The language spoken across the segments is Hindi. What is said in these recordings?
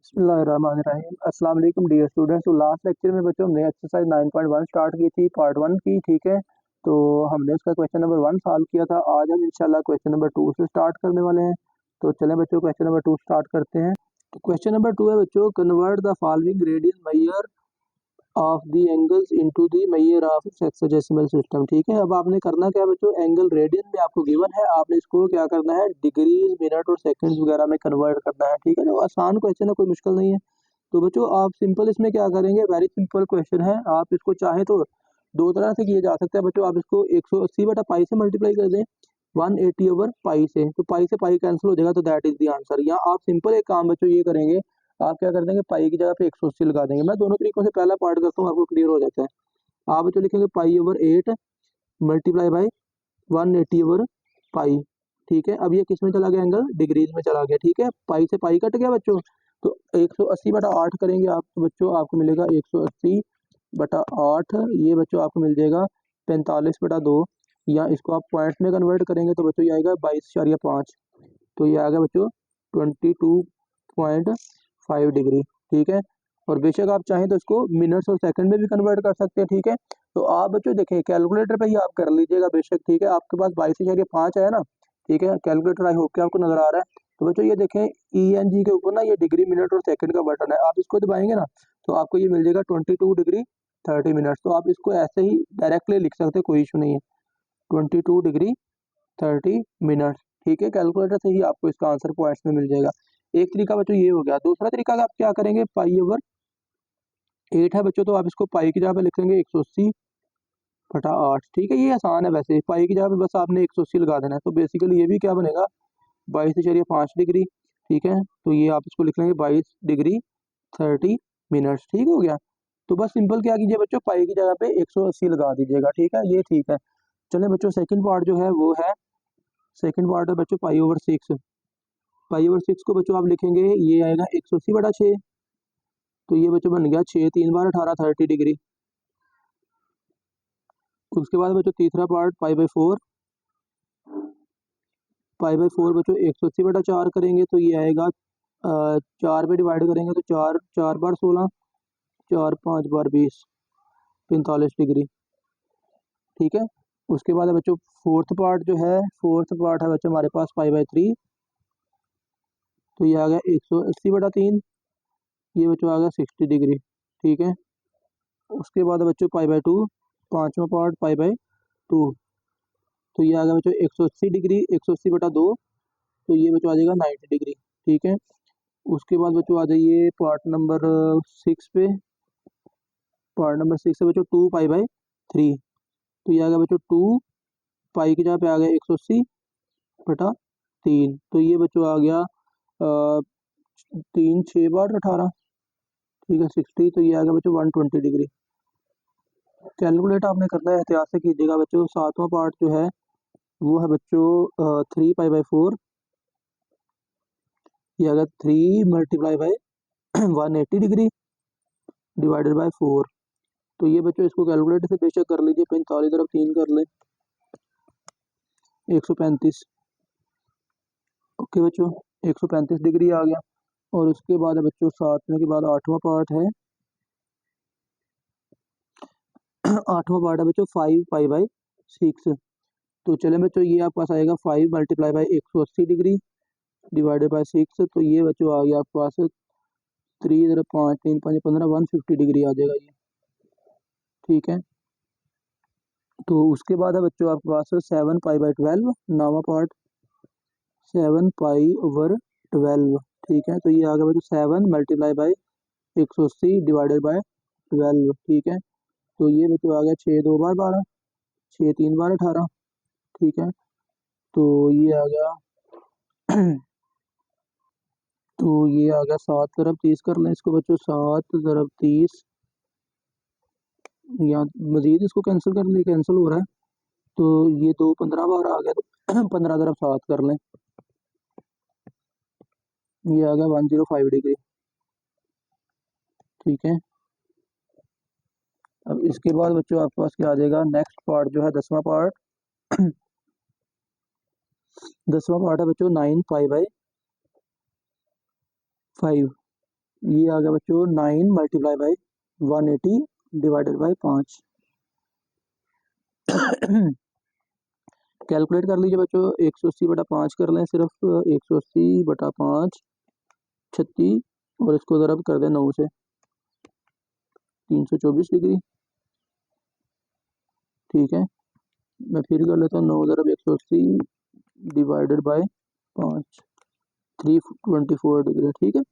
बिस्मिल्लाहिर्रहमानिर्रहीम। अस्सलाम वालेकुम डियर स्टूडेंट्स। तो लास्ट लेक्चर में बच्चों हमने एक्सरसाइज 9.1 स्टार्ट की थी, पार्ट 1 की। ठीक है, तो हमने उसका क्वेश्चन नंबर 1 सॉल्व किया था। आज हम इंशाल्लाह क्वेश्चन नंबर 2 से स्टार्ट करने वाले हैं। तो चलें बच्चों, क्वेश्चन नंबर 2 स्टार्ट करते हैं। तो क्वेश्चन नंबर 2 है बच्चों, convert the following radian major of the angles into the measure of hexadecimal system. ठीक है, अब आपने करना क्या है बच्चों, एंगल रेडियन में आपको गिवन है, आपने इसको क्या करना है, डिग्रीज, मिनट और सेकंड्स वगैरह में कन्वर्ट करना है। ठीक है, तो आसान क्वेश्चन है, कोई मुश्किल नहीं है। तो बच्चों आप सिंपल इसमें क्या करेंगे, वेरी सिंपल क्वेश्चन है। आप इसको चाहे तो दो तरह से किया जा सकता है बच्चों। आप इसको 180 बटा पाई से मल्टीप्लाई कर दें, 180 ओवर पाई से पाई कैंसिल हो जाएगा, तो दैट इज द आंसर। यहाँ आप सिंपल एक काम बच्चों ये करेंगे, आप क्या कर देंगे, पाई की जगह पे 180 लगा देंगे। मैं दोनों तरीकों से पहला पार्ट करता हूँ, आपको क्लियर हो जाता है। आप बच्चों लिखेंगे pi over 8 multiply by 180 over पाई। ठीक है, अब ये किस में चला गया, एंगल डिग्रीज में चला गया। ठीक है, पाई से पाई कट गया बच्चों, तो 180 बटा 8 करेंगे आप तो बच्चों आपको मिलेगा 180 बटा 8। ये बच्चों आपको मिल जाएगा 45 बटा 2, या इसको आप पॉइंट्स में कन्वर्ट करेंगे तो बच्चों ये आएगा 22.5। तो ये आ गया बच्चों 22.5 डिग्री। ठीक है, और बेशक आप चाहें तो इसको मिनट्स और सेकंड में भी कन्वर्ट कर सकते हैं। ठीक है, तो आप बच्चों देखें कैलकुलेटर पे ही आप कर लीजिएगा बेशक। ठीक है, आपके पास 22.5 है ना। ठीक है, कैलकुलेटर आई होप कि आपको नजर आ रहा है। तो बच्चों ये देखें ENG के ऊपर ना ये डिग्री, मिनट और सेकंड का बटन है, आप इसको दबाएंगे ना तो आपको ये मिल जाएगा 22 डिग्री 30 मिनट्स। तो आप इसको ऐसे ही डायरेक्टली लिख सकते हैं, कोई इशू नहीं है, 22 डिग्री 30 मिनट्स। ठीक है, कैलकुलेटर से ही आपको इसका आंसर पॉइंट्स में मिल जाएगा। एक तरीका बच्चों ये हो गया। दूसरा तरीका आप क्या करेंगे, पाई ओवर 8 है बच्चों, तो आप इसको पाई की जगह पे लिख लेंगे 180 बटा 8। ठीक है, ये आसान है वैसे, पाई की जगह पे बस आपने 180 लगा देना है। तो बेसिकली ये भी क्या बनेगा, 22.5 डिग्री। ठीक है, तो ये आप इसको लिख लेंगे 22 डिग्री 30 मिनट्स। ठीक हो गया। तो बस सिंपल क्या कीजिए बच्चों, पाई की जगह पे 180 लगा दीजिएगा। ठीक है, ये ठीक है। चलें बच्चों, सेकंड पार्ट जो है वो है, सेकंड पार्ट है बच्चों पाई ओवर 6। पाई ओवर 6 को बच्चों आप लिखेंगे, ये आएगा 180 बटा 6। तो ये बच्चों बन गया 6 3 बार 18 30 डिग्री। उसके बाद बच्चों तीसरा part pi by 4। Pi by 4 बच्चों 180 बटा 4 करेंगे तो ये आएगा 4 पे डिवाइड करेंगे तो 4 4 बार 16, 4 5 बार 20, 45 डिग्री। ठीक है, उसके बाद है बच्चों फोर्थ पार्ट जो है, फोर्थ पार्ट है बच्चों हमारे पास पाई बाई 3। तो ये आ गया 180 बटा 3, ये बच्चों आ गया 60 डिग्री। ठीक है, उसके बाद है बच्चों पाई बाई 2, पांचवा पार्ट पाई बाई 2। तो ये आ गया बच्चों 180 डिग्री, 180 बटा 2, तो ये बच्चों आ जाएगा 90 डिग्री। ठीक है, उसके बाद बच्चों आ जाइए पार्ट नंबर 6 पे। पार्ट नंबर 6 है बच्चों 2 पाई बाई 3। तो ये आ गया बच्चों 2 पाई की जगह पे आ गया 180 बटा 3। तो ये बच्चों आ गया 3 6 बार 18। ठीक है, 60। तो ये आ गया बच्चों 120 डिग्री। कैलकुलेट आपने करना है, एहतियात से कीजिएगा बच्चों। सातवां पार्ट जो है वो है बच्चों 3 पाई बाई 4। ये आ गया 3 multiply by 180 degree divided by 4। तो ये बच्चों इसको कैलकुलेटर से बेशक कर लीजिए, 45 तरफ 3 कर लें, 135। ओके बच्चों, 135 डिग्री आ गया। और उसके बाद है बच्चों सातवें के बाद आठवां पार्ट है। आठवां पार्ट है बच्चों 5 पाई बाई 6। तो चलें बच्चों, ये आपके पास आएगा 5 multiply by 180 degree divided by 6। तो ये बच्चों आ गया आपके पास 3 इधर 5 3 5 15 150 डिग्री आ जाएगा ये। ठीक है, तो उसके बाद है बच्चों आपके पास 7 पाई बाई 12, नौवां पार्ट 7 पाई ओवर 12। ठीक है, तो ये आ गया बच्चों 7 मल्टीप्लाई बाई 180 डिवाइडेड बाई 12। ठीक है, तो ये बच्चों आ गया 6 2 बार 12, 6 3 बार 18। ठीक है, तो ये आ गया तो ये आ गया 7 तरफ 30 कर लें इसको बच्चों, 7 तरफ 30, या मजीद इसको कैंसिल कर लें, कैंसिल हो रहा है। तो ये 2 15 बार आ गया, तो 15 तरफ 7 कर लें, ये आ गया 105 डिग्री। ठीक है, अब इसके बाद बच्चों आपके पास क्या आ जाएगा, नेक्स्ट पार्ट जो है 10वां पार्ट। 10वां पार्ट है बच्चों 9 पाई बाई 5। ये आ गया बच्चों 9 multiply by 180 divided by 5। Calculate कर लीजिए बच्चों, 180/5 कर लें सिर्फ, 180/5 36, और इसको ज़रा कर दें 9 से, 324 डिग्री। ठीक है, मैं फिर कर लेता हूँ, 9 ज़रब 180 डिवाइडेड बाई 5, 324 डिग्री। ठीक है,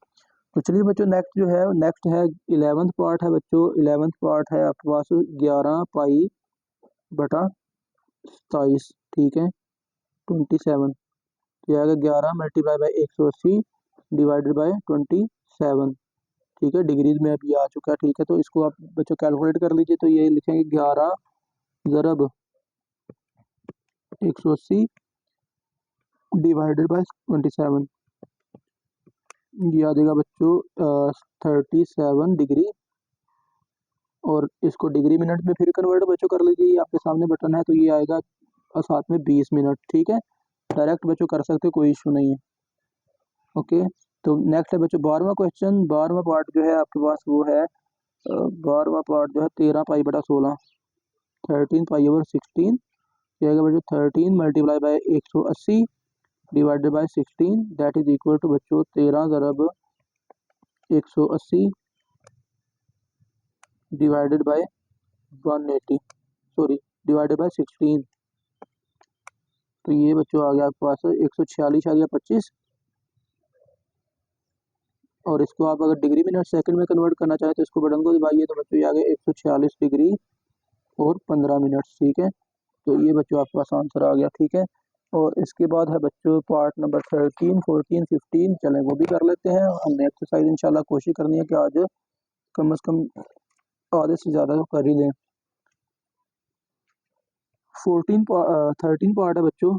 तो चलिए बच्चों नेक्स्ट जो है, नेक्स्ट है 11th पार्ट है बच्चों। 11th पार्ट है आपके पास 11π/27। ठीक है, 27, तो आएगा 11 मल्टीप्लाई बाई 180 डिवाइडेड बाई 27। ठीक है, डिग्रीज में अभी आ चुका है। ठीक है, तो इसको आप बच्चों कैलकुलेट कर लीजिए, तो ये लिखेंगे 11 ज़रब 180 डिवाइडेड बाई 27, ये आ जाएगा बच्चों 37 डिग्री, और इसको डिग्री मिनट में फिर कन्वर्ट बच्चों कर लीजिए, आपके सामने बटन है, तो ये आएगा साथ में 20 मिनट। ठीक है, डायरेक्ट बच्चों कर सकते हो, कोई इशू नहीं है। ओके, तो नेक्स्ट है बच्चों 12वां क्वेश्चन। 12वां पार्ट जो है आपके पास वो है 12वां पार्ट जो है 13π/16, 13π/16, ये आएगा बच्चों 13 multiply by 180 divided by 16, that is equal to बच्चों 13 ज़रब 180 divided by 180, sorry divided by 16, तो ये बच्चों आ गया आपके पास 146/25, और इसको आप अगर डिग्री मिनट सेकंड में कन्वर्ट करना चाहें तो इसको बटन को दबाइए, तो बच्चों ये आ गया 146 डिग्री और 15 मिनट। ठीक है, तो ये बच्चों आपके पास आंसर आ गया। ठीक है, और इसके बाद है बच्चों पार्ट नंबर 13, 14, 15, चलें वो भी कर लेते हैं। हमने एक्सरसाइज इंशाल्लाह कोशिश करनी है कि आज कम से कम आधे से ज़्यादा तो कर ही लें। 13 पार्ट है बच्चों,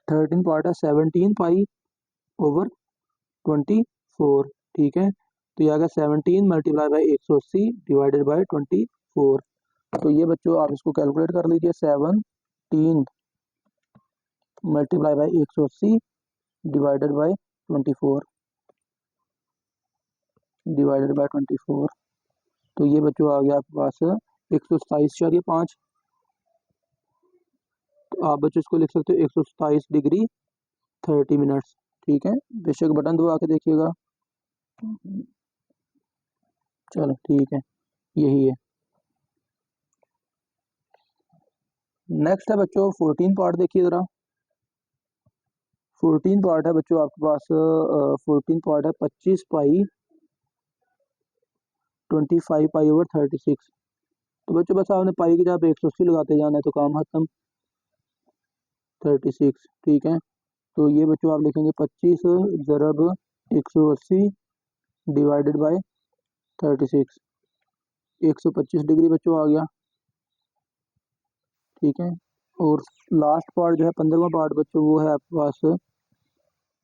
13 पार्ट है 17π/24। ठीक है, तो ये आ गया 17 मल्टीप्लाई बाई 180 डिवाइडेड बाई 24, तो ये बच्चों आप इसको कैलकुलेट कर लीजिए, 17 multiply by 180 divided by 24 divided by 24, तो ये बच्चों आ गया आपके पास 127.5। तो आप बच्चों इसको लिख सकते हो 127 डिग्री 30 मिनट्स। ठीक है, बेशक बटन दबा के देखिएगा। चलो ठीक है, यही है। नेक्स्ट है बच्चों 14 पार्ट, देखिए ज़रा 14 पार्ट है बच्चों आपके पास 14 पार्ट है 25π/36। तो बच्चों बस आपने पाई की जगह पे 180 लगाते जाना है, तो काम खत्म, 36। ठीक है, तो ये बच्चों आप लिखेंगे 25 ज़रब 180 डिवाइडेड बाय 36, 125 डिग्री बच्चों आ गया। ठीक है, और लास्ट पार्ट जो है 15वां पार्ट बच्चों वो है आपके पास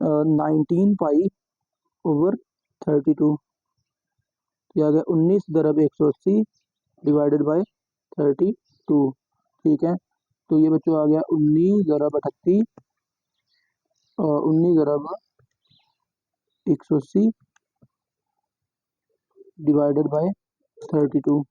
19π/32, आ गया 19 ज़रब 180 डिवाइडेड बाय 32। ठीक है, तो ये बच्चों आ गया 19 ज़रब 38, 19 ज़रब 180 डिवाइडेड बाय 32,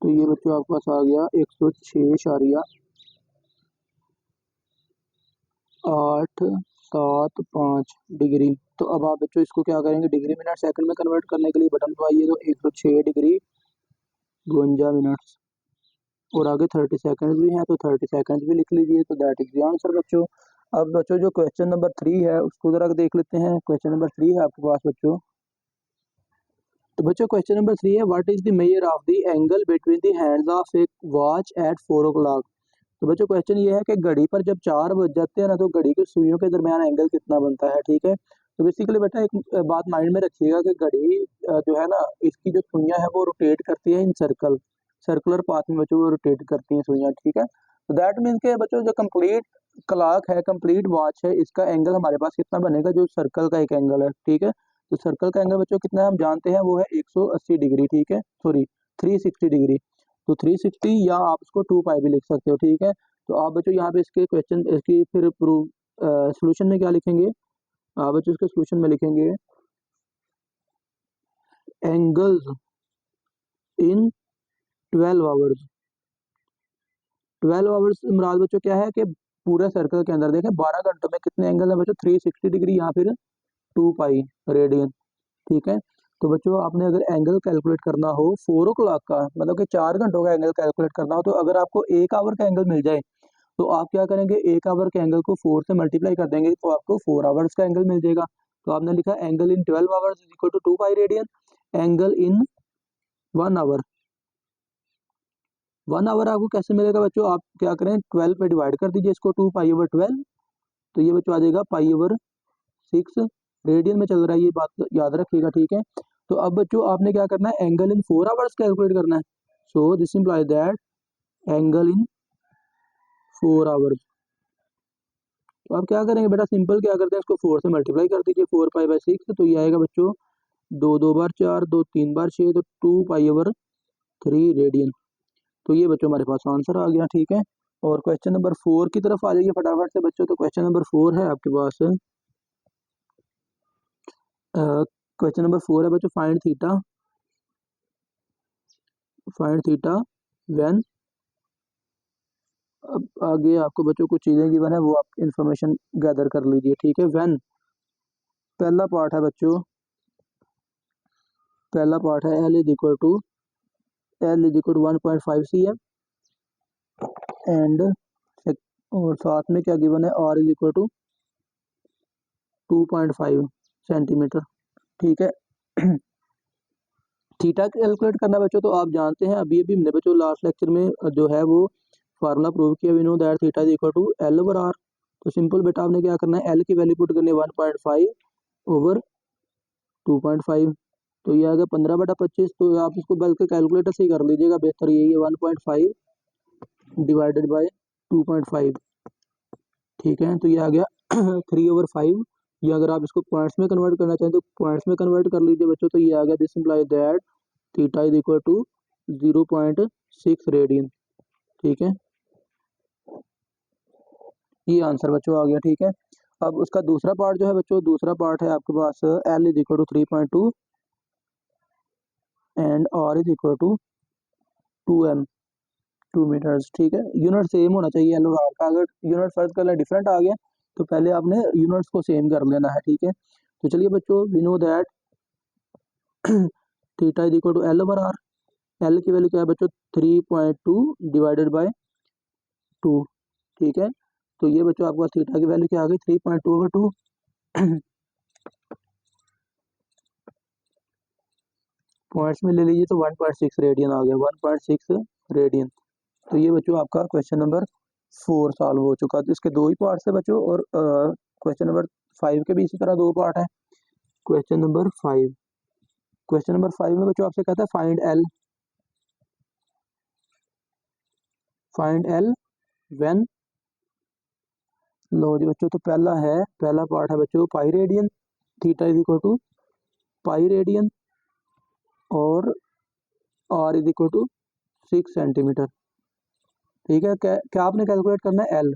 तो ये बच्चों आपके पास आ गया 106.875 डिग्री। तो अब आप बच्चों इसको क्या करेंगे, डिग्री मिनट सेकंड में कन्वर्ट करने के लिए बटन दबाइए, तो 106 डिग्री 52 मिनट्स, और आगे 30 सेकंड्स भी हैं, तो 30 सेकंड्स भी लिख लीजिए, तो दैट इज द आंसर बच्चों। अब बच्चों जो क्वेश्चन नंबर 3 है उसको जरा देख लेते हैं। क्वेश्चन नंबर 3 है आपके पास बच्चों, तो बच्चों क्वेश्चन नंबर 3 है, what is the measure of the angle between the hands of a watch at 4 o'clock। तो बच्चों क्वेश्चन ये है कि घड़ी पर जब 4 बज जाते हैं ना, तो घड़ी की सुइयों के दरमियान एंगल कितना बनता है। ठीक है, तो बेसिकली बेटा एक बात माइंड में रखिएगा कि घड़ी जो है ना, इसकी जो सुइयां है वो रोटेट करती है इन सर्कुलर पाथ में बच्चों, वो रोटेट करती हैं सुइयां। ठीक है, तो दैट मीन्स के बच्चों जो कंप्लीट क्लॉक है, कंप्लीट वॉच है, इसका एंगल हमारे पास कितना बनेगा, जो सर्कल का एक एंगल है। ठीक है, तो सर्कल का एंगल बच्चों कितना है हम जानते हैं, वो है 180 डिग्री। ठीक है, सॉरी 360 डिग्री, तो 360, या आप इसको 2π भी लिख सकते हो। ठीक है, तो आप बच्चों यहाँ पे इसके क्वेश्चन इसकी फिर प्रूव सोल्यूशन में क्या लिखेंगे, आप बच्चों इसके सोल्यूशन में लिखेंगे एंगल्स इन 12 आवर्स। 12 आवर्स मुराद बच्चों क्या है कि पूरे सर्कल के अंदर देखें 12 घंटों में कितने एंगल है बच्चों, 360 डिग्री या फिर 2 पाई रेडियन। ठीक है, तो बच्चों आपने अगर एंगल कैलकुलेट करना हो 4 ओ क्लॉक का, मतलब कि 4 घंटों का एंगल कैलकुलेट करना हो, तो अगर आपको 1 आवर का एंगल मिल जाए तो आप क्या करेंगे, 1 आवर के एंगल को 4 से मल्टीप्लाई कर देंगे तो आपको 4 आवर्स का एंगल मिल जाएगा। तो आपने लिखा angle in 12 hours is equal to 2 pi radian. Angle in 1 hour, 1 hour आपको कैसे मिलेगा बच्चों, आप क्या करें 12 पे डिवाइड कर दीजिए इसको, 2 पाई ओवर 12, तो ये बच्चों आ जाएगा पाई ओवर 6। रेडियन में चल रहा है, ये बात याद रखिएगा। ठीक है, तो अब बच्चों आपने क्या करना है, एंगल इन 4 आवर्स कैलकुलेट करना है। So this implies that angle in 4 hours, तो आप क्या करेंगे बेटा, सिंपल क्या करते हैं, इसको 4 से मल्टीप्लाई कर दीजिए, 4 पाई बाई 6, तो ये आएगा बच्चों 2 2 बार 4, 2 3 बार 6, तो 2 पाई ओवर 3 रेडियन। तो ये बच्चों हमारे पास आंसर आ गया। ठीक है, और क्वेश्चन नंबर 4 की तरफ आ जाइए फटाफट से बच्चों। तो क्वेश्चन नंबर 4 है आपके पास, क्वेश्चन नंबर 4 है बच्चों, फाइंड थीटा व्हेन। अब आगे आपको बच्चों कुछ चीज़ें गिवन है, वो आप इंफॉर्मेशन गैदर कर लीजिए। ठीक है, व्हेन पहला पार्ट है बच्चों, पहला पार्ट है L is equal to 1.5 cm and, और साथ में क्या गिवन है, R is equal to 2.5 centimetre. ठीक है, थीटा कैलकुलेट करना बच्चों, तो आप जानते हैं अभी अभी हमने बच्चों लास्ट लेक्चर में जो है वो फार्मूला प्रूव किया, we know that theta is equal to L over R। तो सिंपल बेटा आपने क्या करना है, L की वैल्यू पुट करनी है 1.5 ओवर 2.5, तो ये आ गया 15/25। तो आप इसको बल्कि कैलकुलेटर से ही कर लीजिएगा, बेहतर यही है, 1.5 डिवाइडेड बाय 2.5। ठीक है, तो ये आ गया 3/5। ये अगर आप इसको पॉइंट्स में कन्वर्ट करना चाहें तो पॉइंट्स में कन्वर्ट कर लीजिए बच्चों, तो ये आ गया, this implies that theta is equal to 0.6 radian. ठीक है, ये आंसर बच्चों आ गया। ठीक है, अब उसका दूसरा पार्ट जो है बच्चों, दूसरा पार्ट है आपके पास L is equal to 3.2 and R is equal to 2 metres. ठीक है, यूनिट सेम होना चाहिए L और R का, अगर यूनिट फर्क कलर डिफरेंट आ गया तो पहले आपने यूनिट्स को सेम कर लेना है। ठीक है, तो चलिए बच्चों, we know that theta is equal to L over R। L की वैल्यू क्या है बच्चों, 3.2 डिवाइडेड बाय 2। ठीक है, तो ये बच्चों आपके पास थीटा की वैल्यू क्या आ गई, 3.2/2। पॉइंट्स में ले लीजिए तो 1.6 रेडियन आ गया, 1.6 रेडियन। तो ये बच्चों आपका क्वेश्चन नंबर 4 सॉल्व हो चुका। तो इसके 2 ही पार्ट्स है बच्चों, और क्वेश्चन नंबर 5 के भी इसी तरह 2 पार्ट है। क्वेश्चन नंबर 5, क्वेश्चन नंबर 5 में बच्चों आपसे कहता है फाइंड एल व्हेन। लो जी बच्चों, तो पहला पार्ट है बच्चों pi radian, theta is equal to pi radian और R is equal to 6 centimetre. ठीक है, क्या आपने कैलकुलेट करना है L,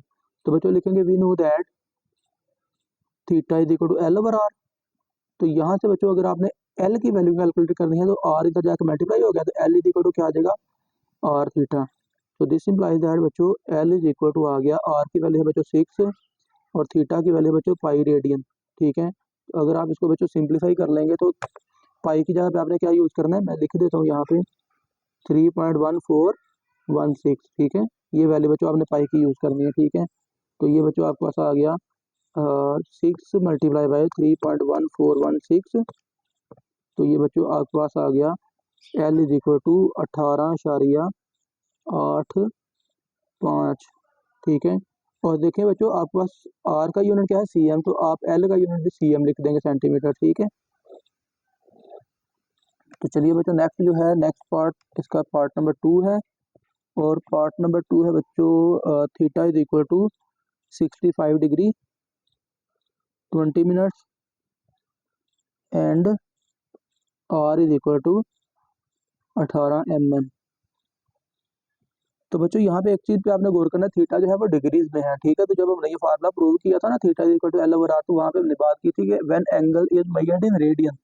तो बच्चों लिखेंगे we know that theta is equal to L over R। तो यहाँ से बच्चों अगर आपने L की वैल्यू कैलकुलेट करनी है तो R इधर जाकर मल्टीप्लाई हो गया, तो L इज इक्वल टू क्या आ जाएगा, R थीटा। तो दिस इंप्लाइज दैट बच्चों L इज इक्वल टू आ गया, R की वैल्यू है बच्चों 6 और थीटा की वैल्यू बच्चों पाई रेडियन। ठीक है, तो अगर आप इसको बच्चों सिंप्लीफाई कर लेंगे तो पाई की जगह पे आपने क्या यूज़ करना है, मैं लिख देता हूँ यहाँ पे 3.1416। ठीक है, ये वैल्यू बच्चों आपने पाई की यूज़ करनी है। ठीक है, तो ये बच्चों आपके पास आ गया 6 मल्टीप्लाई बाई 3.1416। तो ये बच्चों आपके पास आ गया L इज इक्वल टू 18.85। ठीक है, और देखें बच्चों आपके पास R का यूनिट क्या है, cm, तो आप L का यूनिट भी cm लिख देंगे, सेंटीमीटर। ठीक है, तो चलिए बच्चों नेक्स्ट जो है, नेक्स्ट पार्ट इसका पार्ट नंबर 2 है, और पार्ट नंबर 2 है बच्चों theta is equal to 65 degree 20 minutes and R is equal to 18 mm। तो बच्चों यहाँ पे एक चीज पे आपने गौर करना है, थीटा जो है वो डिग्रीज में है। ठीक है, तो जब हमने ये फार्मूला प्रूव किया था ना, theta is equal to L over R, तो वहाँ पे हमने बात की थी कि when angle is measured in radian,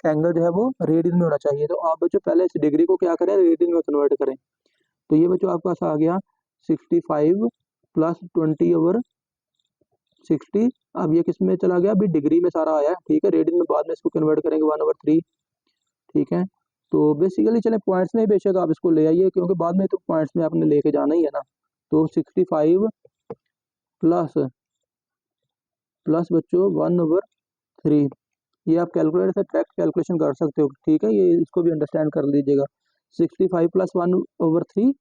angle जो है वो रेडियन में होना चाहिए। तो आप बच्चों पहले इस डिग्री को क्या करें, रेडियन में कन्वर्ट करें। तो ये बच्चों आपके पास आ गया 65 प्लस 20/60। अब ये किस में चला गया, अभी डिग्री में सारा आया, ठीक है। रेडियन में बाद में इसको कन्वर्ट करेंगे 1/3, ठीक है। तो बेसिकली चले पॉइंट्स में बेशक आप इसको ले आइए, क्योंकि बाद में तो पॉइंट्स में आपने लेके जाना ही है ना। तो 65 प्लस प्लस बच्चों 1/3, ये आप कैलकुलेटर से डायरेक्ट कैलकुलेशन कर सकते हो, ठीक है। ये इसको भी अंडरस्टैंड कर लीजिएगा। 65 प्लस 1/3,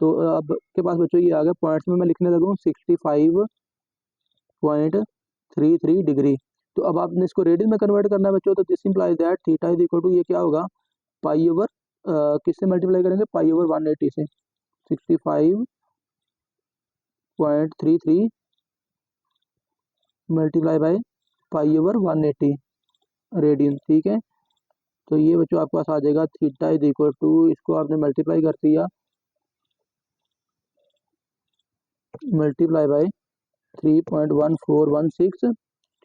तो अब के पास बच्चों ये आ गया, पॉइंट्स में मैं लिखने लगूँ 65.33 डिग्री। तो अब आपने इसको रेडियन में कन्वर्ट करना है बच्चों, तो this implies that theta is equal to, ये क्या होगा, पाई ओवर किससे मल्टीप्लाई करेंगे, पाई ओवर 180 से। 65.33 multiply by pi over 180 radian, ठीक है। तो ये बच्चों आपके पास आ जाएगा थीटा इज इक्वल टू, इसको आपने मल्टीप्लाई कर दिया, मल्टीप्लाई बाय 3.1416,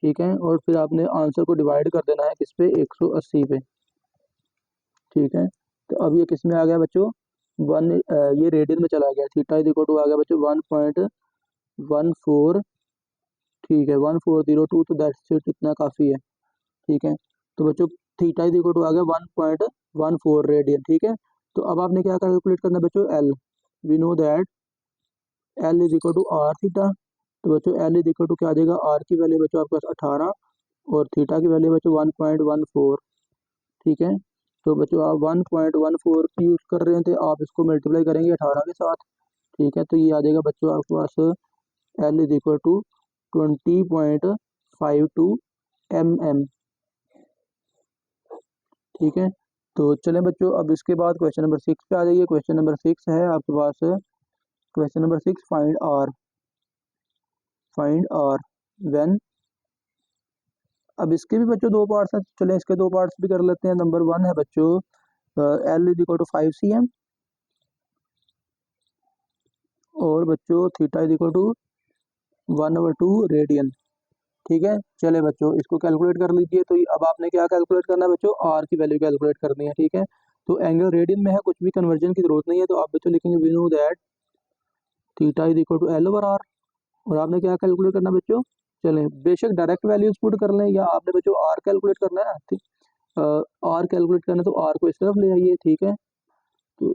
ठीक है। और फिर आपने आंसर को डिवाइड कर देना है किस पे, 180 पे, ठीक है। तो अब ये किस में आ गया बच्चों, ये रेडियन में चला गया। थीटा इज इक्वल टू आ गया बच्चों 1.14, ठीक है, 1402, तो दैट्स इट, इतना काफ़ी है, ठीक है। तो बच्चों थीटा इज इक्वल टू आ गया 1.14 रेडियन, ठीक है। तो अब आपने क्या कैलकुलेट करना है बच्चों, L, we know that L is equal to R theta. तो बच्चों एल इज इक्वल टू क्या आ जाएगा, आर की वैल्यू बच्चों आपके पास 18 और थीटा की वैल्यू बच्चों 1.14, ठीक है। तो बच्चों आप 1.14 यूज़ कर रहे थे, आप इसको मल्टीप्लाई करेंगे 18 के साथ, ठीक है। तो ये आ जाएगा बच्चों आपके पास L is equal to 20.52 mm, ठीक है। तो चलें बच्चों, अब इसके बाद क्वेश्चन नंबर 6 पे आ जाइए। क्वेश्चन नंबर 6 है आपके पास, question number 6, find r when. अब इसके भी बच्चों दो पार्ट्स हैं, चलें इसके दो पार्ट्स भी कर लेते हैं। नंबर 1 है बच्चों L is equal to 5 cm, और बच्चों theta is equal to 1/2 radian, ठीक है। चले बच्चों इसको कैलकुलेट कर लीजिए। तो अब आपने क्या कैलकुलेट करना है बच्चों, आर की वैल्यू कैलकुलेट करनी है, ठीक है। तो एंगल रेडियन में है, कुछ भी कन्वर्जन की जरूरत नहीं है। तो आप बच्चों लिखेंगे we know that theta is equal to L over R, और आपने क्या कैलकुलेट करना है बच्चों, चलें बेशक डायरेक्ट वैल्यूज पुट कर लें, या आपने बच्चों आर कैलकुलेट करना है, आर कैलकुलेट करना है तो आर को इस तरफ ले आइए, ठीक है। तो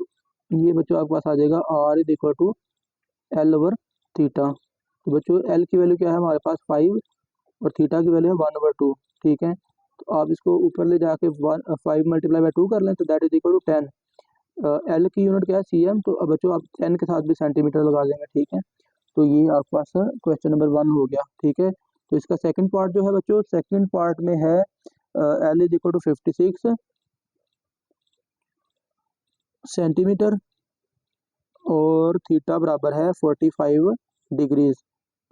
ये बच्चों आपके पास आ जाएगा R is equal to L over theta. तो बच्चों एल की वैल्यू क्या है हमारे पास 5, और थीटा की वैल्यू है 1/2, ठीक है। तो आप इसको ऊपर ले जाके 5 मल्टीप्लाई बाय 2 कर लें, तो that is equal to 10। L की यूनिट क्या है, cm, तो अब बच्चों आप 10 के साथ भी सेंटीमीटर लगा देंगे, ठीक है। तो ये आपके पास क्वेश्चन नंबर 1 हो गया, ठीक है। तो इसका सेकंड पार्ट जो है बच्चों, सेकंड पार्ट में है L is equal to 56 centimetre, और थीटा बराबर है 45 डिग्रीज,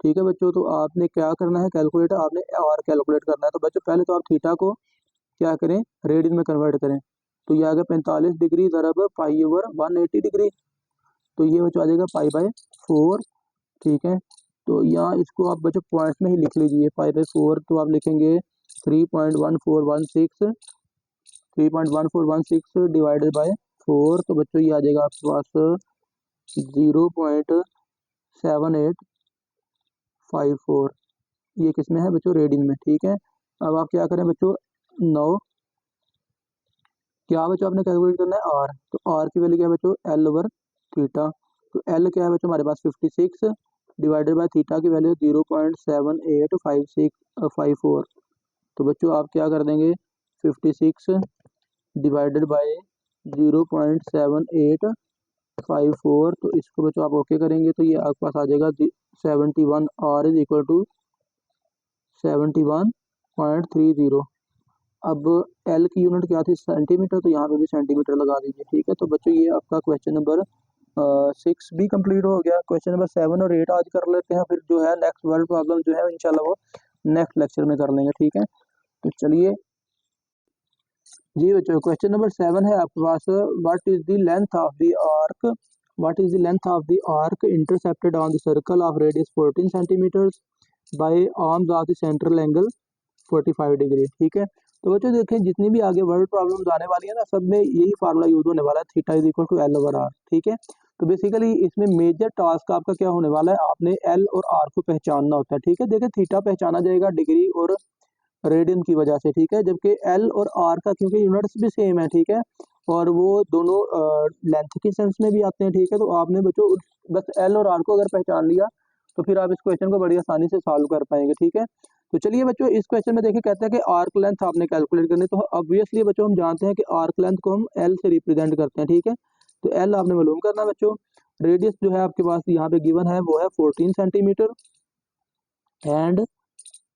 ठीक है बच्चों। तो आपने क्या करना है, कैलकुलेटर आपने आर कैलकुलेट करना है। तो बच्चों पहले तो आप थीटा को क्या करें, रेडियन में कन्वर्ट करें। तो ये आ गया 45 डिग्री ज़रब पाई ओवर 180 डिग्री, तो ये बच्चों आ जाएगा पाई बाय 4, ठीक है। तो यहाँ इसको आप बच्चों पॉइंट्स में ही लिख लीजिए, पाई बाय 4, तो आप लिखेंगे 3.1416 डिवाइडेड बाय 4, तो बच्चों ये आ जाएगा आपके पास 0.7854, ये किस में है बच्चों, रेडियन में, ठीक है। अब आप क्या करें बच्चों, 9, क्या बच्चों आपने कैलकुलेट करना है आर, तो आर की वैल्यू क्या है बच्चों, एल ओवर थीटा। तो एल क्या है बच्चों हमारे पास 56 डिवाइडेड बाय थीटा की वैल्यू 0.7854। तो बच्चों आप क्या कर देंगे, 56 डिवाइडेड बाय 0.7854, तो इसको बच्चों आप ओके करेंगे, तो ये आपके पास आ जाएगा 71, आर इज इक्वल टू 71.30। अब एल की यूनिट क्या थी, सेंटीमीटर, तो यहाँ पे भी सेंटीमीटर लगा दीजिए, ठीक है। तो बच्चों ये आपका क्वेश्चन नंबर 6 भी कंप्लीट हो गया। क्वेश्चन नंबर 7 और 8 आज कर लेते हैं, फिर जो है नेक्स्ट वर्ड प्रॉब्लम जो है इंशाल्लाह वो नेक्स्ट लेक्चर में कर लेंगे, ठीक है। तो चलिए जी बच्चों, क्वेश्चन नंबर 7 है आपके पास, what is the length of the arc, what is the length of the arc intercepted on the circle of radius 14 centimetres by arms of the central angle 45 degree, ठीक है। तो बच्चों देखें जितनी भी आगे वर्ड प्रॉब्लम्स आने वाली है ना, सब में यही फार्मूला यूज होने वाला है, theta is equal to L over R. ठीक है, तो बेसिकली इसमें मेजर टास्क आपका क्या होने वाला है, आपने एल और आर को पहचानना होता है। ठीक है, देखिए थीटा पहचाना जाएगा डिग्री और रेडियन की वजह से। ठीक है, जबकि एल और आर का क्योंकि यूनिट्स भी सेम है, ठीक है, और वो दोनों लेंथ के सेंस में भी आते हैं। ठीक है, तो आपने बच्चों बस एल और आर को अगर पहचान लिया तो फिर आप इस क्वेश्चन को बड़ी आसानी से सॉल्व कर पाएंगे। ठीक है, तो चलिए बच्चों इस क्वेश्चन में देखिए कहते हैं कि आर्क लेंथ आपने कैलकुलेट करनी, तो ऑब्वियसली बच्चों हम जानते हैं कि आर्क लेंथ को हम एल से रिप्रेजेंट करते हैं। ठीक है, तो एल आपने मालूम करना बच्चों। रेडियस जो है आपके पास यहाँ पे गिवन है वो है 14 centimetre and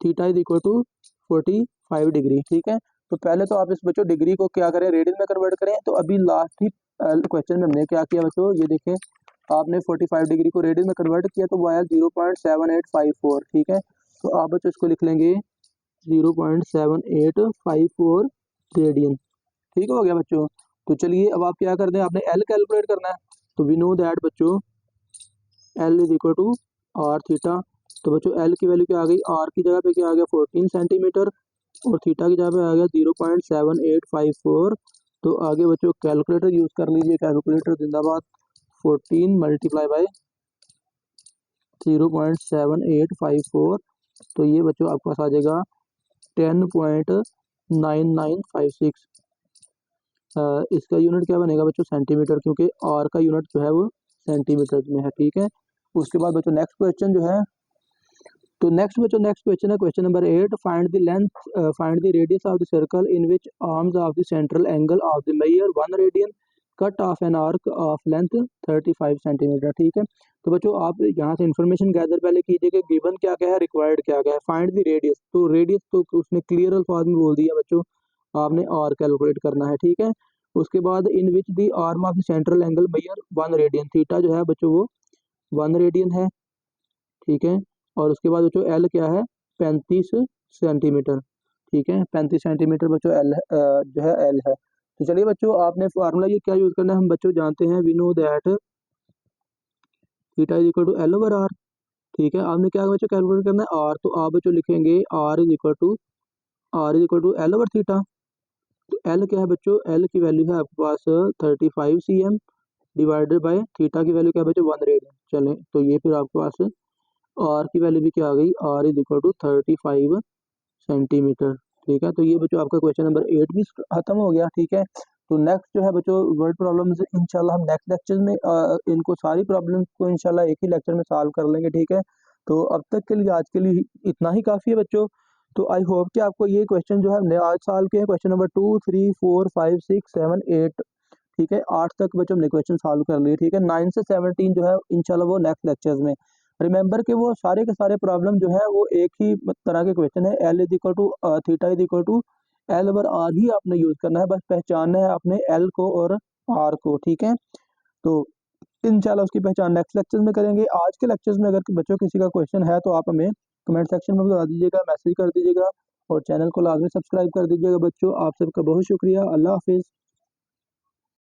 theta is equal to 45 degree. ठीक है, तो पहले तो आप इस बच्चों डिग्री को क्या करें, रेडियन में कन्वर्ट करें। तो अभी लास्ट ही क्वेश्चन में हमने क्या किया बच्चों, ये देखें आपने 45 डिग्री को रेडियन में कन्वर्ट किया तो वो आया 0.7854। ठीक है, तो आप बच्चों इसको लिख लेंगे 0.7854 रेडियन। ठीक हो गया बच्चों। तो चलिए अब आप क्या कर दें, आपने एल कैलकुलेट करना है। तो वी नो दैट बच्चों L is equal to R theta. तो बच्चों एल की वैल्यू क्या आ गई, आर की जगह पे क्या आ गया 14 सेंटीमीटर और थीटा की जगह पे आ गया 0.7854। तो आगे बच्चों कैलकुलेटर यूज कर लीजिए, कैलकुलेटर जिंदाबाद। 14 मल्टीप्लाई बाय 0.7854, तो ये बच्चों आपके पास आ जाएगा 10.9956। इसका यूनिट क्या बनेगा बच्चों, सेंटीमीटर, क्योंकि आर का यूनिट जो है वो सेंटीमीटर में है। ठीक है, उसके बाद बच्चों नेक्स्ट क्वेश्चन जो है, तो नेक्स्ट बच्चों नेक्स्ट क्वेश्चन है question number 8। Find the length, find the radius of the circle in which arms of the central angle of the measure 1 radian cut off an arc of length 35 centimetre. ठीक है, तो बच्चों आप यहाँ से इन्फॉर्मेशन गैदर पहले कीजिए कि गिवन क्या क्या है, रिक्वायर्ड क्या क्या है। फाइंड द रेडियस, तो रेडियस तो उसने क्लियर अल्फाज में बोल दिया बच्चों, आपने आर कैलकुलेट करना है। ठीक है, उसके बाद in which the arm of the central angle measure 1 radian, theta जो है बच्चों वो 1 रेडियन है। ठीक है, और उसके बाद बच्चों एल क्या है 35 सेंटीमीटर। ठीक है, 35 सेंटीमीटर बच्चों एल जो है एल है। तो चलिए बच्चों आपने फार्मूला ये क्या यूज करना है, हम बच्चों जानते हैं we know that theta is equal to L over R. ठीक है, आपने क्या बच्चों कैलकुलेट करना है आर, तो आप बच्चों लिखेंगे R is equal to L over theta. तो एल क्या है बच्चों, एल की वैल्यू है आपके पास 35 cm डिवाइडेड बाय थीटा की वैल्यू क्या है बच्चों 1 रेडियन। चलें, तो ये फिर आपके पास आर की वैल्यू भी क्या आ गई, R is equal to 35 centimetre. ठीक है, तो ये बच्चों आपका क्वेश्चन नंबर 8 भी खत्म हो गया। ठीक है, तो नेक्स्ट जो है बच्चों वर्ड प्रॉब्लम्स इंशाल्लाह हम नेक्स्ट लेक्चर में इनको सारी प्रॉब्लम्स को इंशाल्लाह एक ही लेक्चर में सॉल्व कर लेंगे। ठीक है, तो अब तक के लिए आज के लिए इतना ही काफ़ी है बच्चों। तो आई होप कि आपको ये क्वेश्चन जो है हमने आज सॉल्व किए हैं, क्वेश्चन नंबर 2 3 4 5 6 7 8। ठीक है, 8 तक बच्चों हमने क्वेश्चन सॉल्व कर लिए। ठीक है, 9 से 17 जो है इंशाल्लाह वो नेक्स्ट लेक्चर्स में। रिमेंबर कि वो सारे के सारे प्रॉब्लम जो है वो एक ही तरह के क्वेश्चन है, L is equal to theta is equal to L over r ही आपने यूज करना है, बस पहचानना है आपने एल को और आर को। ठीक है, तो इंशाल्लाह उसकी पहचान नेक्स्ट लेक्चर में करेंगे। आज के लेक्चर्स में अगर बच्चों किसी का क्वेश्चन है तो आप हमें कमेंट सेक्शन में बता दीजिएगा, मैसेज कर दीजिएगा और चैनल को लाजमी सब्सक्राइब कर दीजिएगा। बच्चों आप सबका बहुत शुक्रिया, अल्लाह हाफिज़।